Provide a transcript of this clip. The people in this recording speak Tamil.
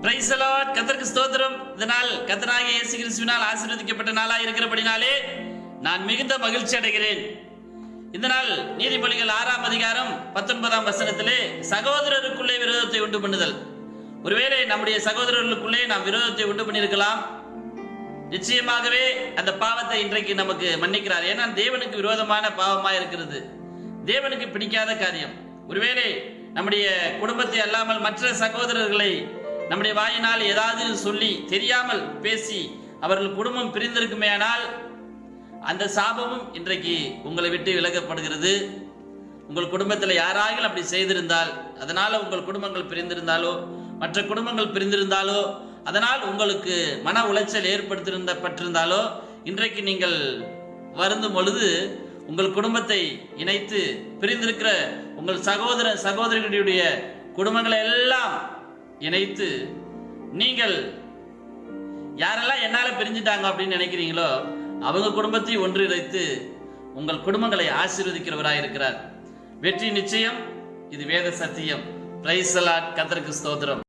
Praise the Lord. கர்த்தருக்கு ஸ்தோத்திரம். இந்த நாள் கர்த்தராகிய இயேசு கிறிஸ்துவினால் ஆசீர்வதிக்கப்பட்ட நாளாக இருக்கிறபடினாலே நான் மிகுந்த மகிழ்ச்சி அடைகிறேன். இந்த நாள் நீதிமொழிகள் 6ஆம் அதிகாரம் 19ஆம் வசனத்திலே சகோதரருக்குள்ளே விரோதத்தை உண்டு பண்ணுதல். ஒருவேளை நம்முடைய சகோதரர்களுக்குள்ளே நாம் விரோதத்தை உண்டு பண்ணியிருக்கலாம். நிச்சயமாகவே அந்த பாவத்தை இன்றைக்கு நமக்கு மன்னிக்கிறார். ஏன்னா தேவனுக்கு விரோதமான பாவமாக இருக்கிறது, தேவனுக்கு பிடிக்காத காரியம். ஒருவேளை நம்முடைய குடும்பத்தை அல்லாமல் மற்ற சகோதரர்களை நம்முடைய வாயினால் ஏதாவது சொல்லி தெரியாமல் பேசி அவர்கள் குடும்பம் பிரிந்திருக்குமே, ஆனால் அந்த சாபமும் இன்றைக்கு உங்களை விட்டு விலகப்படுகிறது. உங்கள் குடும்பத்தில் யாராக அப்படி செய்திருந்தால், அதனால உங்கள் குடும்பங்கள் பிரிந்திருந்தாலோ மற்ற குடும்பங்கள் பிரிந்திருந்தாலோ அதனால் உங்களுக்கு மன உளைச்சல் ஏற்படுத்தியிருந்தாலோ இன்றைக்கு நீங்கள் வருந்தும் பொழுது உங்கள் குடும்பத்தை இணைத்து பிரிந்திருக்கிற உங்கள் சகோதரர்களுடைய குடும்பங்களை எல்லாம் இணைத்து நீங்கள் யாரெல்லாம் என்னால பிரிஞ்சுட்டாங்க அப்படின்னு நினைக்கிறீங்களோ அவங்க குடும்பத்தையும் ஒன்றிணைத்து உங்கள் குடும்பங்களை ஆசீர்வதிக்கிறவராய் இருக்கிறார். வெற்றி நிச்சயம். இது வேத சத்தியம். Praise the Lord. கர்த்தருக்கு ஸ்தோத்திரம்.